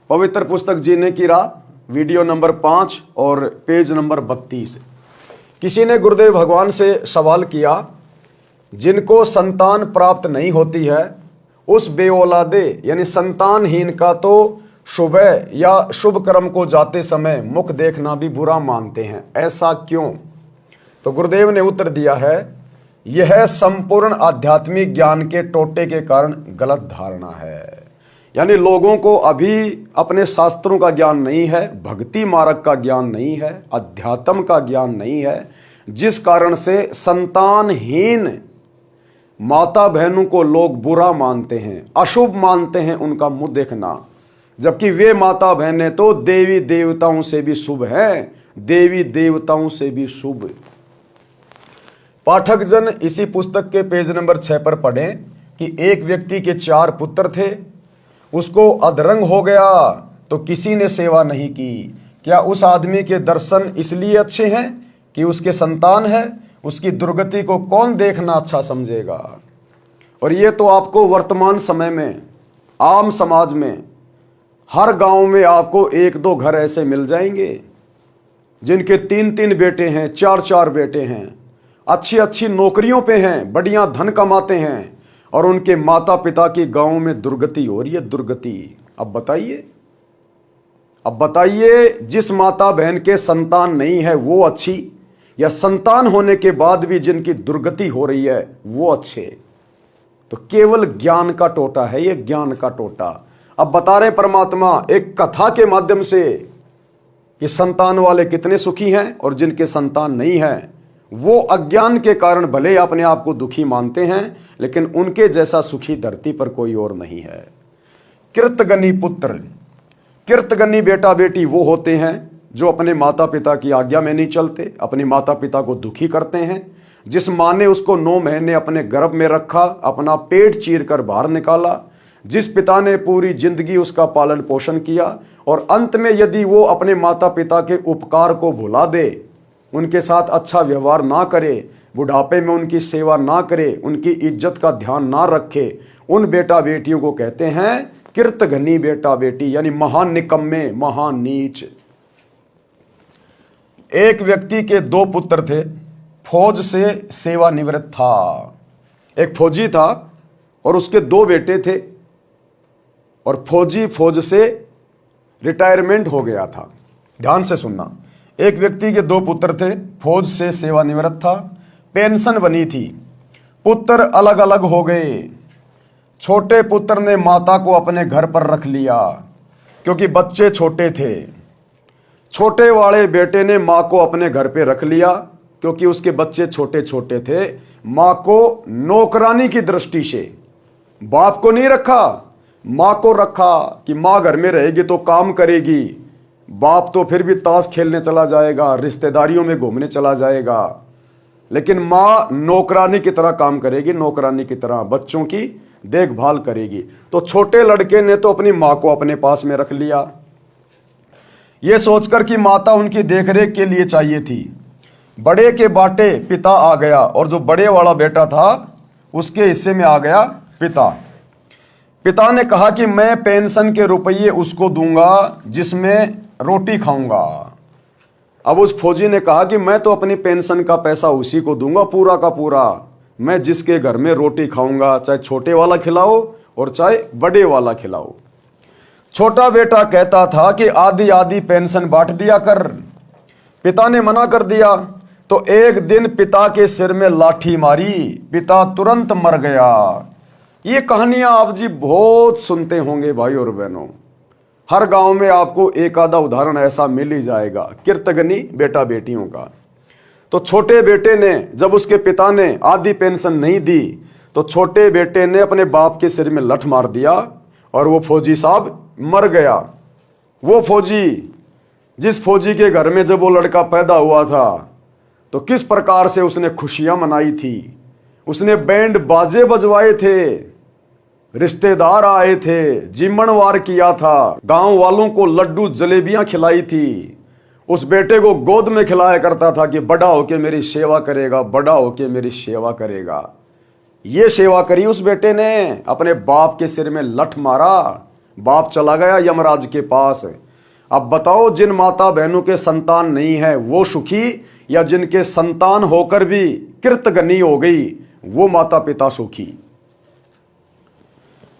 पवित्र पुस्तक जीने की राह, वीडियो नंबर 5 और पेज नंबर 32। किसी ने गुरुदेव भगवान से सवाल किया, जिनको संतान प्राप्त नहीं होती है उस बेऔलादे यानी संतानहीन का तो सुबह या शुभ कर्म को जाते समय मुख देखना भी बुरा मानते हैं, ऐसा क्यों? तो गुरुदेव ने उत्तर दिया है, यह संपूर्ण आध्यात्मिक ज्ञान के टोटे के कारण गलत धारणा है। यानी लोगों को अभी अपने शास्त्रों का ज्ञान नहीं है, भक्ति मार्ग का ज्ञान नहीं है, अध्यात्म का ज्ञान नहीं है, जिस कारण से संतानहीन माता बहनों को लोग बुरा मानते हैं, अशुभ मानते हैं उनका मुंह देखना, जबकि वे माता बहनें तो देवी देवताओं से भी शुभ हैं, देवी देवताओं से भी शुभ। पाठक जन इसी पुस्तक के पेज नंबर 6 पर पढ़ें कि एक व्यक्ति के 4 पुत्र थे, उसको अधरंग हो गया तो किसी ने सेवा नहीं की। क्या उस आदमी के दर्शन इसलिए अच्छे हैं कि उसके संतान है? उसकी दुर्गति को कौन देखना अच्छा समझेगा? और ये तो आपको वर्तमान समय में आम समाज में हर गांव में आपको 1-2 घर ऐसे मिल जाएंगे जिनके 3-3 बेटे हैं, 4-4 बेटे हैं, अच्छी अच्छी नौकरियों पे हैं, बढ़िया धन कमाते हैं, और उनके माता पिता की गांव में दुर्गति हो रही है, दुर्गति। अब बताइए जिस माता बहन के संतान नहीं है वो अच्छी, या संतान होने के बाद भी जिनकी दुर्गति हो रही है वो अच्छे? तो केवल ज्ञान का टोटा है ये, ज्ञान का टोटा। अब बता रहे परमात्मा एक कथा के माध्यम से कि संतान वाले कितने सुखी हैं और जिनके संतान नहीं है वो अज्ञान के कारण भले अपने आप को दुखी मानते हैं, लेकिन उनके जैसा सुखी धरती पर कोई और नहीं है। कृतगनी पुत्र, कृतगनी बेटा बेटी वो होते हैं जो अपने माता पिता की आज्ञा में नहीं चलते, अपने माता पिता को दुखी करते हैं। जिस माँ ने उसको 9 महीने अपने गर्भ में रखा, अपना पेट चीर कर बाहर निकाला, जिस पिता ने पूरी जिंदगी उसका पालन पोषण किया, और अंत में यदि वो अपने माता पिता के उपकार को भुला दे, उनके साथ अच्छा व्यवहार ना करे, बुढ़ापे में उनकी सेवा ना करे, उनकी इज्जत का ध्यान ना रखे, उन बेटा बेटियों को कहते हैं कृतघ्नी बेटा बेटी, यानी महान निकम्मे, महान नीच। एक व्यक्ति के 2 पुत्र थे, फौज से सेवानिवृत्त था। एक फौजी था और उसके 2 बेटे थे, और फौज से रिटायरमेंट हो गया था। ध्यान से सुनना, एक व्यक्ति के 2 पुत्र थे, फौज से सेवानिवृत्त था, पेंशन बनी थी, पुत्र अलग अलग हो गए। छोटे पुत्र ने माता को अपने घर पर रख लिया क्योंकि बच्चे छोटे थे। छोटे वाले बेटे ने माँ को अपने घर पे रख लिया क्योंकि उसके बच्चे छोटे छोटे थे। माँ को नौकरानी की दृष्टि से, बाप को नहीं रखा, माँ को रखा कि माँ घर में रहेगी तो काम करेगी, बाप तो फिर भी ताश खेलने चला जाएगा, रिश्तेदारियों में घूमने चला जाएगा, लेकिन माँ नौकरानी की तरह काम करेगी, नौकरानी की तरह बच्चों की देखभाल करेगी। तो छोटे लड़के ने तो अपनी माँ को अपने पास में रख लिया, ये सोचकर कि माता उनकी देखरेख के लिए चाहिए थी। बड़े के बाटे पिता आ गया, और जो बड़े वाला बेटा था उसके हिस्से में आ गया पिता। पिता ने कहा कि मैं पेंशन के रुपये उसको दूंगा जिसमें रोटी खाऊंगा। अब उस फौजी ने कहा कि मैं तो अपनी पेंशन का पैसा उसी को दूंगा पूरा का पूरा, मैं जिसके घर में रोटी खाऊंगा, चाहे छोटे वाला खिलाओ और चाहे बड़े वाला खिलाओ। छोटा बेटा कहता था कि आधी आधी पेंशन बांट दिया कर। पिता ने मना कर दिया तो एक दिन पिता के सिर में लाठी मारी, पिता तुरंत मर गया। ये कहानियां आप जी बहुत सुनते होंगे भाई और बहनों, हर गांव में आपको एक आधा उदाहरण ऐसा मिल ही जाएगा कृतघ्नी बेटा बेटियों का। तो छोटे बेटे ने, जब उसके पिता ने आधी पेंशन नहीं दी तो छोटे बेटे ने अपने बाप के सिर में लठ मार दिया और वो फौजी साहब मर गया। वो फौजी, जिस फौजी के घर में जब वो लड़का पैदा हुआ था तो किस प्रकार से उसने खुशियां मनाई थी, उसने बैंड बाजे बजवाए थे, रिश्तेदार आए थे, जिम्मनवार किया था, गांव वालों को लड्डू जलेबियां खिलाई थी, उस बेटे को गोद में खिलाया करता था कि बड़ा होके मेरी सेवा करेगा, बड़ा होके मेरी सेवा करेगा। ये सेवा करी उस बेटे ने, अपने बाप के सिर में लठ मारा, बाप चला गया यमराज के पास। अब बताओ, जिन माता बहनों के संतान नहीं है वो सुखी, या जिनके संतान होकर भी कृतघ्नी हो गई वो माता पिता सुखी।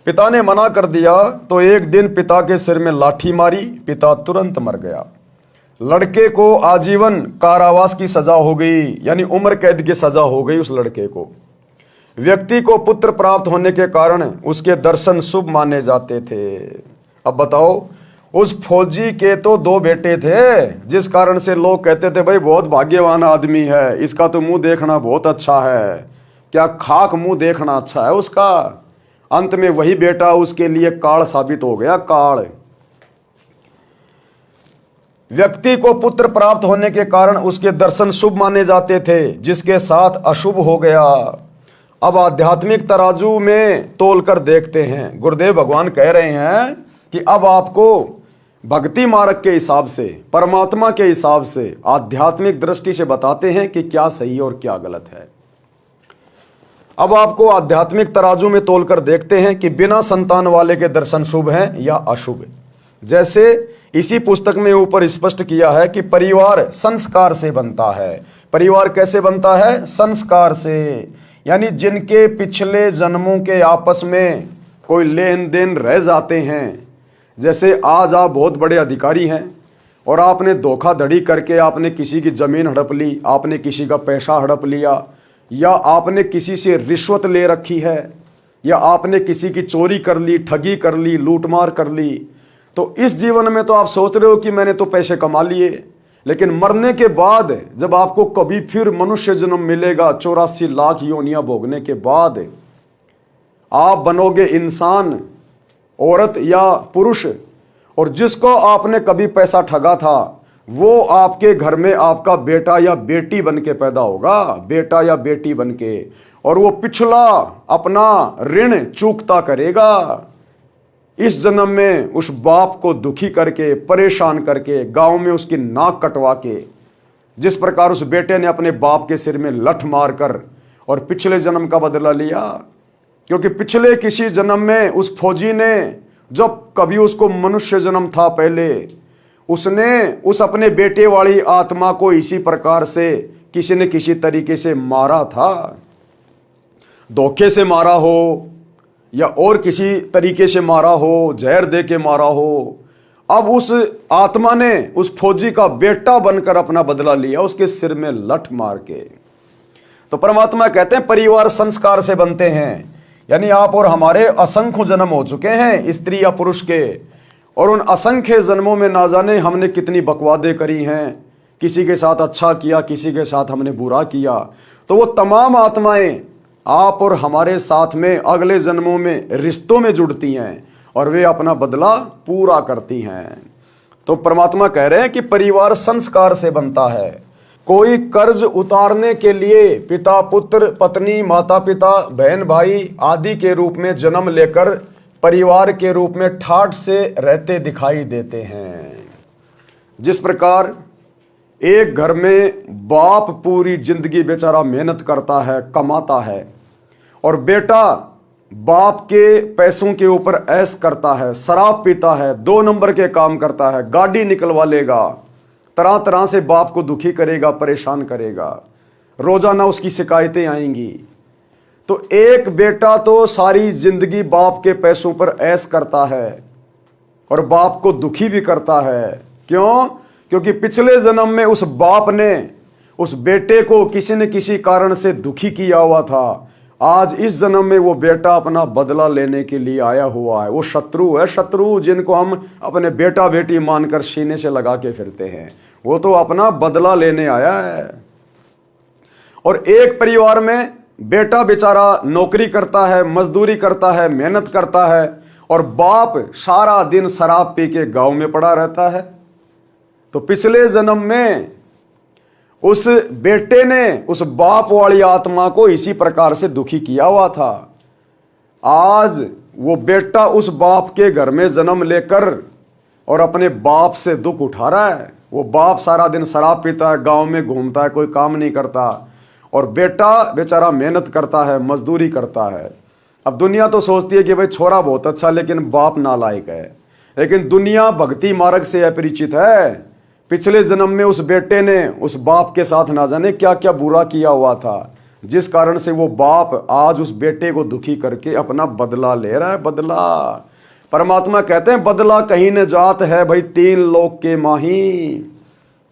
पिता ने मना कर दिया तो एक दिन पिता के सिर में लाठी मारी, पिता तुरंत मर गया। लड़के को आजीवन कारावास की सजा हो गई, यानी उम्र कैद की सजा हो गई उस लड़के को। व्यक्ति को पुत्र प्राप्त होने के कारण उसके दर्शन शुभ माने जाते थे। अब बताओ, उस फौजी के तो 2 बेटे थे, जिस कारण से लोग कहते थे भाई बहुत भाग्यवान आदमी है, इसका तो मुंह देखना बहुत अच्छा है। क्या खाक मुंह देखना अच्छा है उसका? अंत में वही बेटा उसके लिए काल साबित हो गया, काल। व्यक्ति को पुत्र प्राप्त होने के कारण उसके दर्शन शुभ माने जाते थे, जिसके साथ अशुभ हो गया। अब आध्यात्मिक तराजू में तोलकर देखते हैं। गुरुदेव भगवान कह रहे हैं कि अब आपको भक्ति मार्ग के हिसाब से, परमात्मा के हिसाब से, आध्यात्मिक दृष्टि से बताते हैं कि क्या सही और क्या गलत है। अब आपको आध्यात्मिक तराजू में तोलकर देखते हैं कि बिना संतान वाले के दर्शन शुभ हैं या अशुभ। जैसे इसी पुस्तक में ऊपर स्पष्ट किया है कि परिवार संस्कार से बनता है। परिवार कैसे बनता है? संस्कार से, यानी जिनके पिछले जन्मों के आपस में कोई लेन देन रह जाते हैं। जैसे आज आप बहुत बड़े अधिकारी हैं और आपने धोखाधड़ी करके आपने किसी की जमीन हड़प ली, आपने किसी का पैसा हड़प लिया, या आपने किसी से रिश्वत ले रखी है, या आपने किसी की चोरी कर ली, ठगी कर ली, लूटमार कर ली, तो इस जीवन में तो आप सोच रहे हो कि मैंने तो पैसे कमा लिए, लेकिन मरने के बाद जब आपको कभी फिर मनुष्य जन्म मिलेगा 84 लाख योनियां भोगने के बाद, आप बनोगे इंसान, औरत या पुरुष, और जिसको आपने कभी पैसा ठगा था वो आपके घर में आपका बेटा या बेटी बन के पैदा होगा, बेटा या बेटी बन के, और वो पिछला अपना ऋण चूकता करेगा। इस जन्म में उस बाप को दुखी करके, परेशान करके, गांव में उसकी नाक कटवा के, जिस प्रकार उस बेटे ने अपने बाप के सिर में लठ मारकर और पिछले जन्म का बदला लिया। क्योंकि पिछले किसी जन्म में उस फौजी ने, जब कभी उसको मनुष्य जन्म था पहले, उसने उस अपने बेटे वाली आत्मा को इसी प्रकार से किसी न किसी तरीके से मारा था। धोखे से मारा हो या और किसी तरीके से मारा हो, जहर दे के मारा हो। अब उस आत्मा ने उस फौजी का बेटा बनकर अपना बदला लिया, उसके सिर में लठ मार के। तो परमात्मा कहते हैं परिवार संस्कार से बनते हैं, यानी आप और हमारे असंख्य जन्म हो चुके हैं स्त्री या पुरुष के, और उन असंख्य जन्मों में ना जाने हमने कितनी बकवादे करी हैं, किसी के साथ अच्छा किया, किसी के साथ हमने बुरा किया। तो वो तमाम आत्माएं आप और हमारे साथ में अगले जन्मों में रिश्तों में जुड़ती हैं और वे अपना बदला पूरा करती हैं। तो परमात्मा कह रहे हैं कि परिवार संस्कार से बनता है। कोई कर्ज उतारने के लिए पिता पुत्र, पत्नी, माता पिता, बहन भाई आदि के रूप में जन्म लेकर परिवार के रूप में ठाठ से रहते दिखाई देते हैं। जिस प्रकार एक घर में बाप पूरी जिंदगी बेचारा मेहनत करता है, कमाता है, और बेटा बाप के पैसों के ऊपर ऐश करता है, शराब पीता है, 2 नंबर के काम करता है, गाड़ी निकलवा लेगा, तरह तरह से बाप को दुखी करेगा, परेशान करेगा, रोजाना उसकी शिकायतें आएंगी। तो एक बेटा तो सारी जिंदगी बाप के पैसों पर ऐश करता है और बाप को दुखी भी करता है। क्यों? क्योंकि पिछले जन्म में उस बाप ने उस बेटे को किसी न किसी कारण से दुखी किया हुआ था। आज इस जन्म में वो बेटा अपना बदला लेने के लिए आया हुआ है। वो शत्रु है, शत्रु जिनको हम अपने बेटा बेटी मानकर सीने से लगा के फिरते हैं, वो तो अपना बदला लेने आया है। और एक परिवार में बेटा बेचारा नौकरी करता है, मजदूरी करता है, मेहनत करता है, और बाप सारा दिन शराब पी के गांव में पड़ा रहता है। तो पिछले जन्म में उस बेटे ने उस बाप वाली आत्मा को इसी प्रकार से दुखी किया हुआ था। आज वो बेटा उस बाप के घर में जन्म लेकर और अपने बाप से दुख उठा रहा है। वो बाप सारा दिन शराब पीता है, गांव में घूमता है, कोई काम नहीं करता, और बेटा बेचारा मेहनत करता है, मजदूरी करता है। अब दुनिया तो सोचती है कि भाई छोरा बहुत अच्छा लेकिन बाप नालायक है, लेकिन दुनिया भक्ति मार्ग से अपरिचित है। पिछले जन्म में उस बेटे ने उस बाप के साथ ना जाने क्या क्या बुरा किया हुआ था, जिस कारण से वो बाप आज उस बेटे को दुखी करके अपना बदला ले रहा है। बदला, परमात्मा कहते हैं बदला कहीं न जात है भाई, 3 लोक के माही।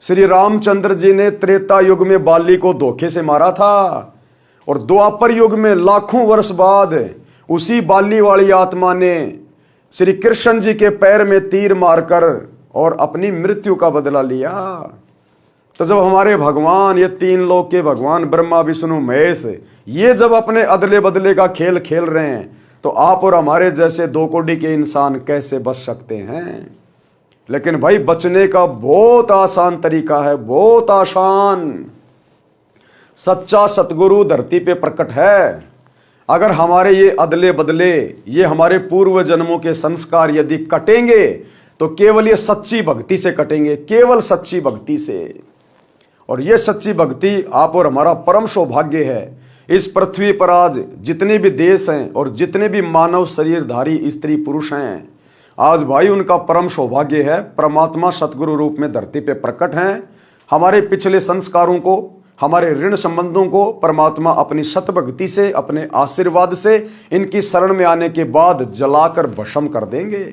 श्री रामचंद्र जी ने त्रेता युग में बाली को धोखे से मारा था, और द्वापर युग में लाखों वर्ष बाद उसी बाली वाली आत्मा ने श्री कृष्ण जी के पैर में तीर मारकर और अपनी मृत्यु का बदला लिया। तो जब हमारे भगवान, ये 3 लोक के भगवान ब्रह्मा विष्णु महेश, ये जब अपने अदले बदले का खेल खेल रहे हैं, तो आप और हमारे जैसे 2 कोटि के इंसान कैसे बच सकते हैं? लेकिन भाई बचने का बहुत आसान तरीका है, बहुत आसान। सच्चा सतगुरु धरती पे प्रकट है। अगर हमारे ये अदले बदले, ये हमारे पूर्व जन्मों के संस्कार यदि कटेंगे, तो केवल ये सच्ची भक्ति से कटेंगे, केवल सच्ची भक्ति से। और ये सच्ची भक्ति आप और हमारा परम सौभाग्य है। इस पृथ्वी पर आज जितने भी देश हैं और जितने भी मानव शरीरधारी स्त्री पुरुष हैं, आज भाई उनका परम सौभाग्य है, परमात्मा सतगुरु रूप में धरती पे प्रकट हैं। हमारे पिछले संस्कारों को, हमारे ऋण संबंधों को परमात्मा अपनी सत भक्ति से, अपने आशीर्वाद से, इनकी शरण में आने के बाद जलाकर भस्म कर देंगे।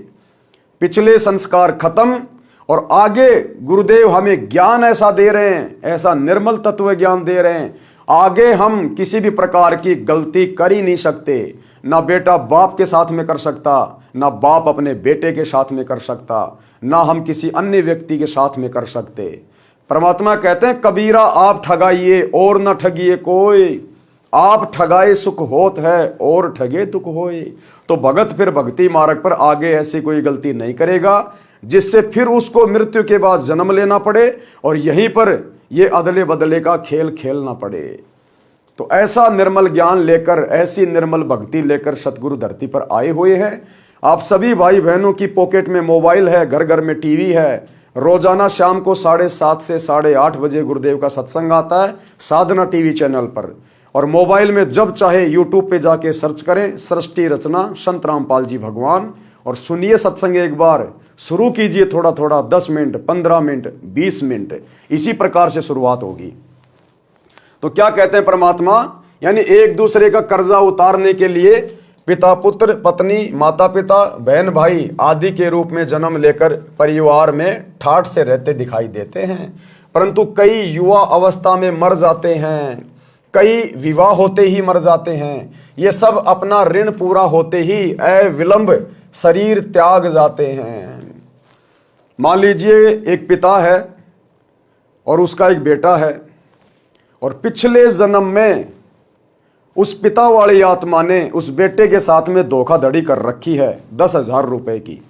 पिछले संस्कार खत्म, और आगे गुरुदेव हमें ज्ञान ऐसा दे रहे हैं, ऐसा निर्मल तत्व ज्ञान दे रहे हैं, आगे हम किसी भी प्रकार की गलती कर ही नहीं सकते। ना बेटा बाप के साथ में कर सकता, ना बाप अपने बेटे के साथ में कर सकता, ना हम किसी अन्य व्यक्ति के साथ में कर सकते। परमात्मा कहते हैं कबीरा आप ठगाइए और न ठगिए कोई, आप ठगाए सुख होत है और ठगे दुख होए। तो भगत फिर भक्ति मार्ग पर आगे ऐसी कोई गलती नहीं करेगा जिससे फिर उसको मृत्यु के बाद जन्म लेना पड़े और यहीं पर ये अदले बदले का खेल खेलना पड़े। तो ऐसा निर्मल ज्ञान लेकर, ऐसी निर्मल भक्ति लेकर सतगुरु धरती पर आए हुए हैं। आप सभी भाई बहनों की पॉकेट में मोबाइल है, घर घर में टीवी है। रोजाना शाम को 7:30 से 8:30 बजे गुरुदेव का सत्संग आता है साधना टीवी चैनल पर। और मोबाइल में जब चाहे यूट्यूब पे जाके सर्च करें सृष्टि रचना संत रामपाल जी भगवान, और सुनिए सत्संग। एक बार शुरू कीजिए, थोड़ा थोड़ा 10 मिनट, 15 मिनट, 20 मिनट, इसी प्रकार से शुरुआत होगी। तो क्या कहते हैं परमात्मा, यानी एक दूसरे का कर्जा उतारने के लिए पिता पुत्र, पत्नी माता पिता, बहन भाई आदि के रूप में जन्म लेकर परिवार में ठाठ से रहते दिखाई देते हैं। परंतु कई युवा अवस्था में मर जाते हैं, कई विवाह होते ही मर जाते हैं। ये सब अपना ऋण पूरा होते ही अविलंब शरीर त्याग जाते हैं। मान लीजिए एक पिता है और उसका एक बेटा है, और पिछले जन्म में उस पिता वाली आत्मा ने उस बेटे के साथ में धोखाधड़ी कर रखी है 10,000 रुपए की।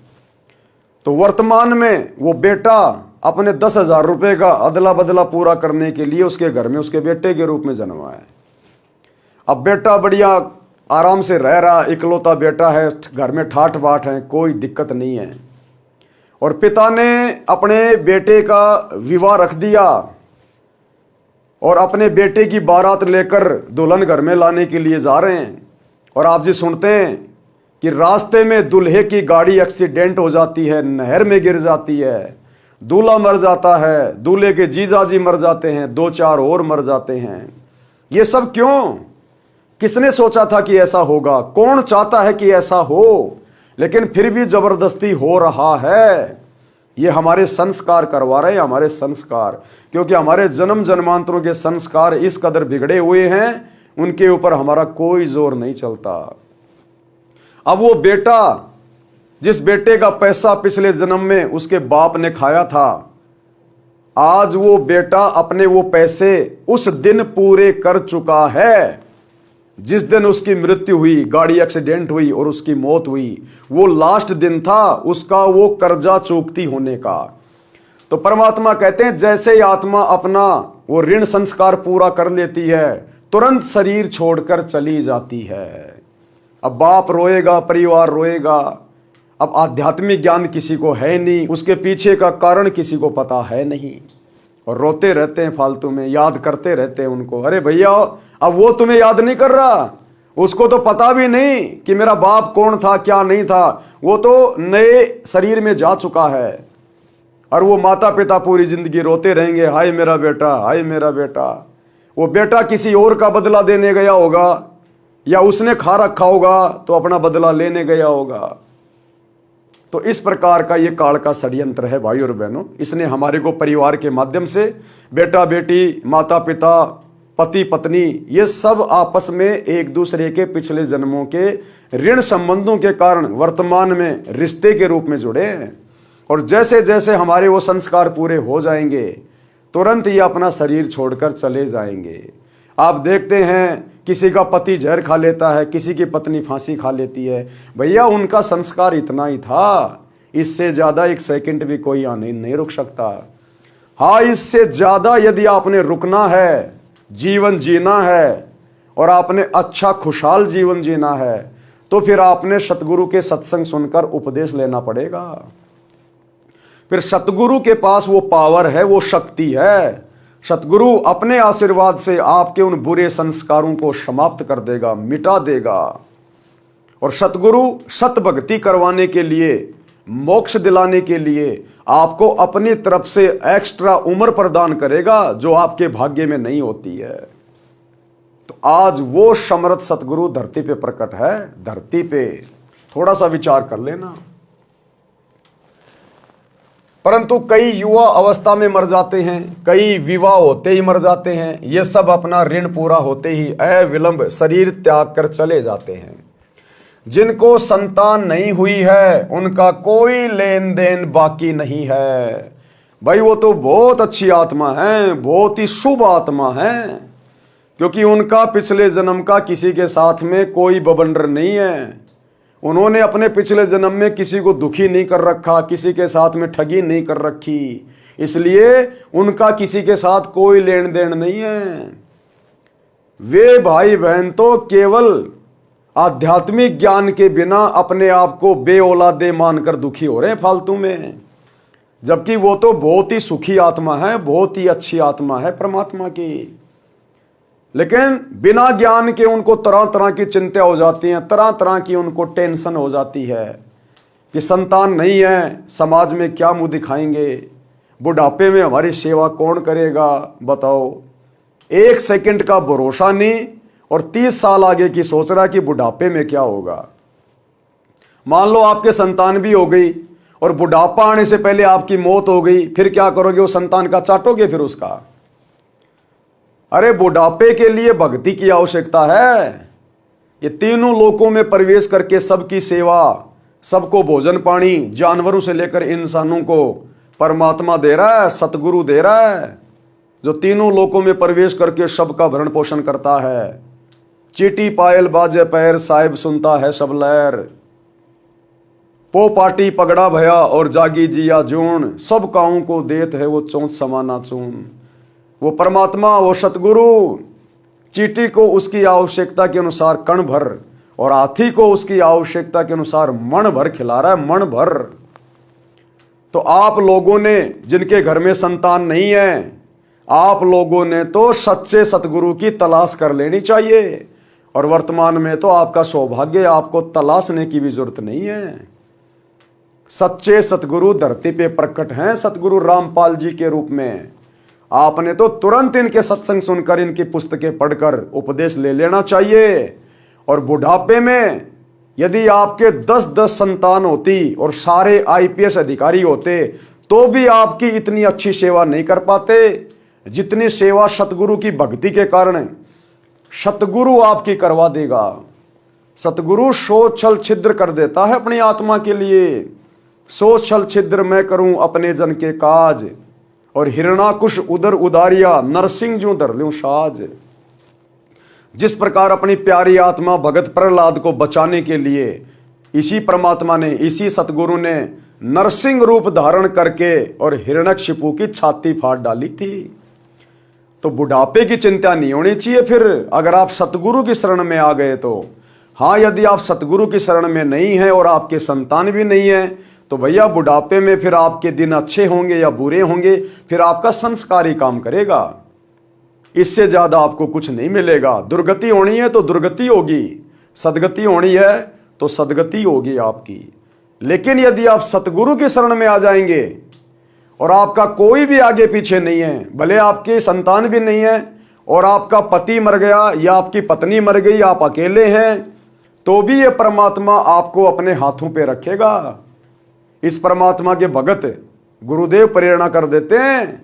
तो वर्तमान में वो बेटा अपने 10,000 रुपए का अदला बदला पूरा करने के लिए उसके घर में उसके बेटे के रूप में जन्मा है। अब बेटा बढ़िया आराम से रह रहा, इकलौता बेटा है, घर में ठाठ बाट है, कोई दिक्कत नहीं है। और पिता ने अपने बेटे का विवाह रख दिया और अपने बेटे की बारात लेकर दुल्हन घर में लाने के लिए जा रहे हैं। और आप जी सुनते हैं कि रास्ते में दूल्हे की गाड़ी एक्सीडेंट हो जाती है, नहर में गिर जाती है, दूल्हा मर जाता है, दूल्हे के जीजाजी मर जाते हैं, 2-4 और मर जाते हैं। ये सब क्यों? किसने सोचा था कि ऐसा होगा? कौन चाहता है कि ऐसा हो? लेकिन फिर भी जबरदस्ती हो रहा है। ये हमारे संस्कार करवा रहे हैं, हमारे संस्कार, क्योंकि हमारे जन्म जन्मांतरों के संस्कार इस कदर बिगड़े हुए हैं, उनके ऊपर हमारा कोई जोर नहीं चलता। अब वो बेटा, जिस बेटे का पैसा पिछले जन्म में उसके बाप ने खाया था, आज वो बेटा अपने वो पैसे उस दिन पूरे कर चुका है जिस दिन उसकी मृत्यु हुई, गाड़ी एक्सीडेंट हुई और उसकी मौत हुई। वो लास्ट दिन था उसका वो कर्जा चूकती होने का। तो परमात्मा कहते हैं जैसे ही आत्मा अपना वो ऋण संस्कार पूरा कर लेती है, तुरंत शरीर छोड़कर चली जाती है। अब बाप रोएगा, परिवार रोएगा। अब आध्यात्मिक ज्ञान किसी को है नहीं, उसके पीछे का कारण किसी को पता है नहीं, और रोते रहते हैं फालतू में, याद करते रहते हैं उनको। अरे भैया, अब वो तुम्हें याद नहीं कर रहा, उसको तो पता भी नहीं कि मेरा बाप कौन था क्या नहीं था, वो तो नए शरीर में जा चुका है। और वो माता पिता पूरी जिंदगी रोते रहेंगे, हाय मेरा बेटा, हाय मेरा बेटा। वो बेटा किसी और का बदला देने गया होगा, या उसने खा रखा होगा तो अपना बदला लेने गया होगा। तो इस प्रकार का ये काल का षड्यंत्र है भाई और बहनों। इसने हमारे को परिवार के माध्यम से, बेटा बेटी, माता पिता, पति पत्नी, ये सब आपस में एक दूसरे के पिछले जन्मों के ऋण संबंधों के कारण वर्तमान में रिश्ते के रूप में जुड़े हैं। और जैसे जैसे हमारे वो संस्कार पूरे हो जाएंगे, तुरंत ये अपना शरीर छोड़कर चले जाएंगे। आप देखते हैं किसी का पति जहर खा लेता है, किसी की पत्नी फांसी खा लेती है। भैया उनका संस्कार इतना ही था, इससे ज्यादा एक सेकंड भी कोई आने नहीं रुक सकता। हाँ, इससे ज्यादा यदि आपने रुकना है, जीवन जीना है और आपने अच्छा खुशहाल जीवन जीना है, तो फिर आपने सतगुरु के सत्संग सुनकर उपदेश लेना पड़ेगा। फिर सतगुरु के पास वो पावर है, वो शक्ति है। सतगुरु अपने आशीर्वाद से आपके उन बुरे संस्कारों को समाप्त कर देगा, मिटा देगा। और सतगुरु सत भक्ति करवाने के लिए, मोक्ष दिलाने के लिए आपको अपनी तरफ से एक्स्ट्रा उम्र प्रदान करेगा, जो आपके भाग्य में नहीं होती है। तो आज वो समर्थ सतगुरु धरती पे प्रकट है। धरती पे थोड़ा सा विचार कर लेना। परंतु कई युवा अवस्था में मर जाते हैं, कई विवाह होते ही मर जाते हैं। ये सब अपना ऋण पूरा होते ही अविलंब शरीर त्याग कर चले जाते हैं। जिनको संतान नहीं हुई है, उनका कोई लेन देन बाकी नहीं है। भाई वो तो बहुत अच्छी आत्मा है, बहुत ही शुभ आत्मा है, क्योंकि उनका पिछले जन्म का किसी के साथ में कोई बबंडर नहीं है। उन्होंने अपने पिछले जन्म में किसी को दुखी नहीं कर रखा, किसी के साथ में ठगी नहीं कर रखी, इसलिए उनका किसी के साथ कोई लेन देन नहीं है। वे भाई बहन तो केवल आध्यात्मिक ज्ञान के बिना अपने आप को बेऔलादे मानकर दुखी हो रहे हैं फालतू में, जबकि वो तो बहुत ही सुखी आत्मा है, बहुत ही अच्छी आत्मा है परमात्मा की। लेकिन बिना ज्ञान के उनको तरह तरह की चिंता हो जाती हैं, तरह तरह की उनको टेंशन हो जाती है कि संतान नहीं है, समाज में क्या मुंह दिखाएंगे, बुढ़ापे में हमारी सेवा कौन करेगा, बताओ। एक सेकंड का भरोसा नहीं और 30 साल आगे की सोच रहा कि बुढ़ापे में क्या होगा। मान लो आपके संतान भी हो गई और बुढ़ापा आने से पहले आपकी मौत हो गई, फिर क्या करोगे? वो संतान का चाटोगे फिर उसका? अरे बुढ़ापे के लिए भक्ति की आवश्यकता है। ये तीनों लोकों में प्रवेश करके सबकी सेवा, सबको भोजन पानी, जानवरों से लेकर इंसानों को परमात्मा दे रहा है, सतगुरु दे रहा है, जो तीनों लोकों में प्रवेश करके सबका भरण पोषण करता है। चीटी पायल बाजे पैर, साहिब सुनता है सब लहर। पो पाटी पगड़ा भया और जागी जिया जून, सब काऊ को देत है वो चौंथ समाना चून। वो परमात्मा, वो सतगुरु चीटी को उसकी आवश्यकता के अनुसार कण भर और हाथी को उसकी आवश्यकता के अनुसार मण भर खिला रहा है, मण भर। तो आप लोगों ने जिनके घर में संतान नहीं है, आप लोगों ने तो सच्चे सतगुरु की तलाश कर लेनी चाहिए। और वर्तमान में तो आपका सौभाग्य, आपको तलाशने की भी जरूरत नहीं है। सच्चे सतगुरु धरती पे प्रकट हैं, सतगुरु रामपाल जी के रूप में। आपने तो तुरंत इनके सत्संग सुनकर, इनकी पुस्तकें पढ़कर उपदेश ले लेना चाहिए। और बुढ़ापे में यदि आपके 10-10 संतान होती और सारे IPS अधिकारी होते, तो भी आपकी इतनी अच्छी सेवा नहीं कर पाते जितनी सेवा सतगुरु की भक्ति के कारण सतगुरु आपकी करवा देगा। सतगुरु सोच छल छिद्र कर देता है अपनी आत्मा के लिए। सोच छल छिद्र मैं करूं अपने जन के काज, और हिरणाकुश उदर उदारिया, नरसिंह जो धर लूं साज। जिस प्रकार अपनी प्यारी आत्मा भगत प्रहलाद को बचाने के लिए इसी परमात्मा ने, इसी सतगुरु ने नरसिंह रूप धारण करके और हिरण्यकशिपु की छाती फाड़ डाली थी। तो बुढ़ापे की चिंता नहीं होनी चाहिए फिर, अगर आप सतगुरु की शरण में आ गए तो। हाँ, यदि आप सतगुरु की शरण में नहीं है और आपके संतान भी नहीं है, तो भैया बुढ़ापे में फिर आपके दिन अच्छे होंगे या बुरे होंगे, फिर आपका संस्कार ही काम करेगा। इससे ज्यादा आपको कुछ नहीं मिलेगा। दुर्गति होनी है तो दुर्गति होगी, सदगति होनी है तो सदगति होगी आपकी। लेकिन यदि आप सतगुरु की शरण में आ जाएंगे और आपका कोई भी आगे पीछे नहीं है, भले आपकी संतान भी नहीं है और आपका पति मर गया या आपकी पत्नी मर गई, आप अकेले हैं, तो भी ये परमात्मा आपको अपने हाथों पे रखेगा। इस परमात्मा के भगत गुरुदेव प्रेरणा कर देते हैं।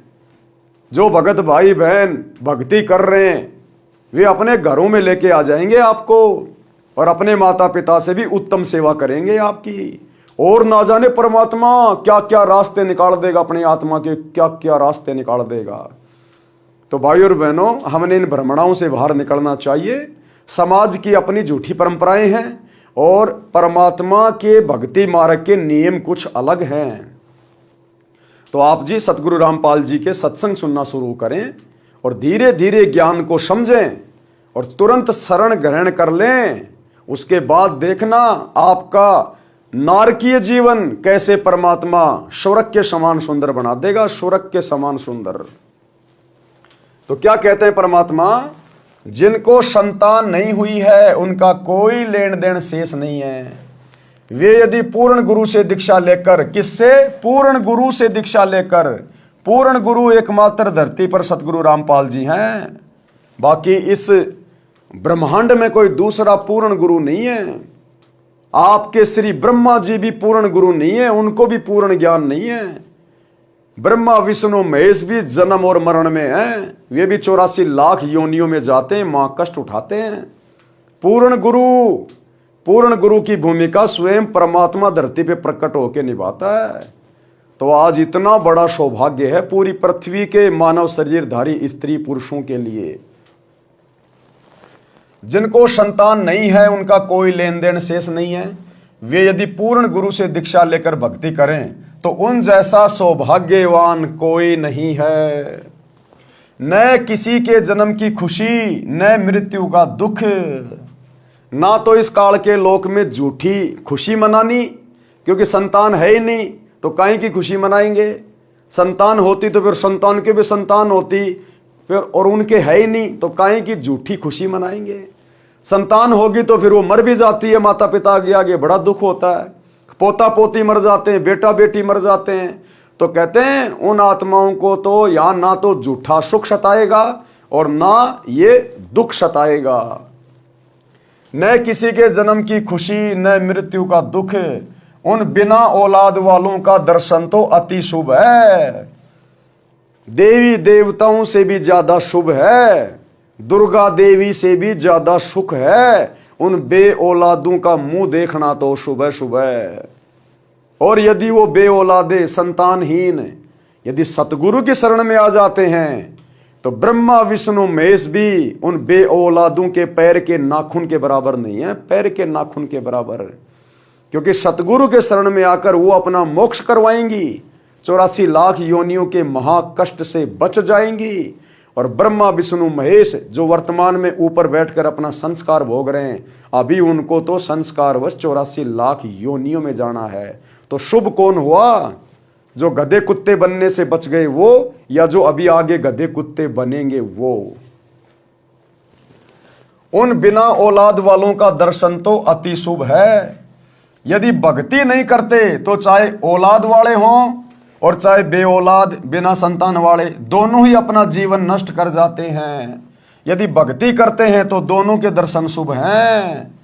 जो भगत भाई बहन भक्ति कर रहे हैं वे अपने घरों में लेके आ जाएंगे आपको और अपने माता पिता से भी उत्तम सेवा करेंगे आपकी। और ना जाने परमात्मा क्या क्या रास्ते निकाल देगा, अपनी आत्मा के क्या क्या रास्ते निकाल देगा। तो भाई और बहनों, हमने इन भ्रमणाओं से बाहर निकलना चाहिए। समाज की अपनी झूठी परंपराएं हैं और परमात्मा के भक्ति मार्ग के नियम कुछ अलग हैं। तो आप जी सतगुरु रामपाल जी के सत्संग सुनना शुरू करें और धीरे धीरे ज्ञान को समझें और तुरंत शरण ग्रहण कर लें। उसके बाद देखना आपका नारकीय जीवन कैसे परमात्मा स्वर्ग के समान सुंदर बना देगा, स्वर्ग के समान सुंदर। तो क्या कहते हैं परमात्मा, जिनको संतान नहीं हुई है उनका कोई लेन देन शेष नहीं है। वे यदि पूर्ण गुरु से दीक्षा लेकर, किससे? पूर्ण गुरु से दीक्षा लेकर। पूर्ण गुरु एकमात्र धरती पर सतगुरु रामपाल जी हैं, बाकी इस ब्रह्मांड में कोई दूसरा पूर्ण गुरु नहीं है। आपके श्री ब्रह्मा जी भी पूर्ण गुरु नहीं है, उनको भी पूर्ण ज्ञान नहीं है। ब्रह्मा विष्णु महेश भी जन्म और मरण में हैं, वे भी 84 लाख योनियों में जाते हैं, मां कष्ट उठाते हैं। पूर्ण गुरु की भूमिका स्वयं परमात्मा धरती पे प्रकट होकर निभाता है। तो आज इतना बड़ा सौभाग्य है पूरी पृथ्वी के मानव शरीरधारी स्त्री पुरुषों के लिए। जिनको संतान नहीं है उनका कोई लेन देन शेष नहीं है। वे यदि पूर्ण गुरु से दीक्षा लेकर भक्ति करें तो उन जैसा सौभाग्यवान कोई नहीं है। न किसी के जन्म की खुशी, न मृत्यु का दुख। ना तो इस काल के लोक में झूठी खुशी मनानी, क्योंकि संतान है ही नहीं तो काहे की खुशी मनाएंगे। संतान होती तो फिर संतान के भी संतान होती, फिर और उनके है ही नहीं तो काहे की झूठी खुशी मनाएंगे। संतान होगी तो फिर वो मर भी जाती है, माता पिता के आगे बड़ा दुख होता है। पोता पोती मर जाते हैं, बेटा बेटी मर जाते हैं। तो कहते हैं उन आत्माओं को तो या ना तो झूठा सुख सताएगा और ना ये दुख सताएगा। न किसी के जन्म की खुशी, न मृत्यु का दुख। उन बिना औलाद वालों का दर्शन तो अति शुभ है, देवी देवताओं से भी ज्यादा शुभ है, दुर्गा देवी से भी ज्यादा सुख है। उन बे औलादों का मुंह देखना तो शुभ है। और यदि वो बे औलादे संतानहीन यदि सतगुरु की शरण में आ जाते हैं तो ब्रह्मा विष्णु महेश भी उन बे औलादों के पैर के नाखून के बराबर नहीं है, पैर के नाखून के बराबर। क्योंकि सतगुरु के शरण में आकर वो अपना मोक्ष करवाएंगी, 84 लाख योनियों के महाकष्ट से बच जाएंगी। और ब्रह्मा विष्णु महेश जो वर्तमान में ऊपर बैठकर अपना संस्कार भोग रहे हैं, अभी उनको तो संस्कारवश 84 लाख योनियों में जाना है। तो शुभ कौन हुआ? जो गधे कुत्ते बनने से बच गए वो, या जो अभी आगे गधे कुत्ते बनेंगे वो। उन बिना औलाद वालों का दर्शन तो अति शुभ है। यदि भक्ति नहीं करते तो चाहे औलाद वाले हों और चाहे बे औलाद बिना संतान वाले, दोनों ही अपना जीवन नष्ट कर जाते हैं। यदि भक्ति करते हैं तो दोनों के दर्शन शुभ हैं।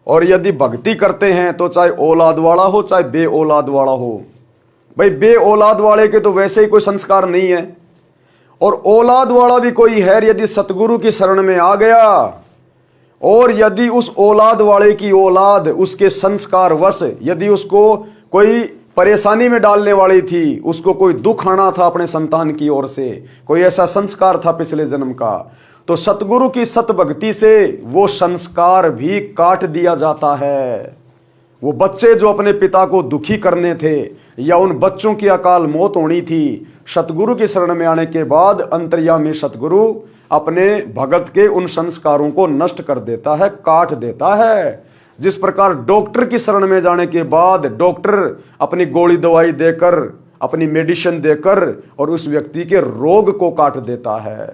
और यदि भक्ति करते हैं तो चाहे औलाद वाला हो चाहे बे औलाद वाला हो। भाई बे औलाद वाले के तो वैसे ही कोई संस्कार नहीं है, और औलाद वाला भी कोई है यदि सतगुरु की शरण में आ गया, और यदि उस औलाद वाले की औलाद उसके संस्कार वश यदि उसको कोई परेशानी में डालने वाली थी, उसको कोई दुख आना था अपने संतान की ओर से, कोई ऐसा संस्कार था पिछले जन्म का, तो सतगुरु की सत भक्ति से वो संस्कार भी काट दिया जाता है। वो बच्चे जो अपने पिता को दुखी करने थे या उन बच्चों की अकाल मौत होनी थी, सतगुरु की शरण में आने के बाद अंतर्यामी सतगुरु अपने भगत के उन संस्कारों को नष्ट कर देता है, काट देता है। जिस प्रकार डॉक्टर की शरण में जाने के बाद डॉक्टर अपनी गोली दवाई देकर, अपनी मेडिसिन देकर और उस व्यक्ति के रोग को काट देता है।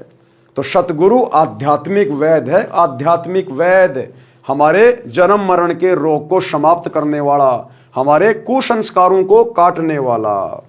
तो सतगुरु आध्यात्मिक वैद्य है, आध्यात्मिक वैद्य। हमारे जन्म मरण के रोग को समाप्त करने वाला, हमारे कुसंस्कारों को काटने वाला।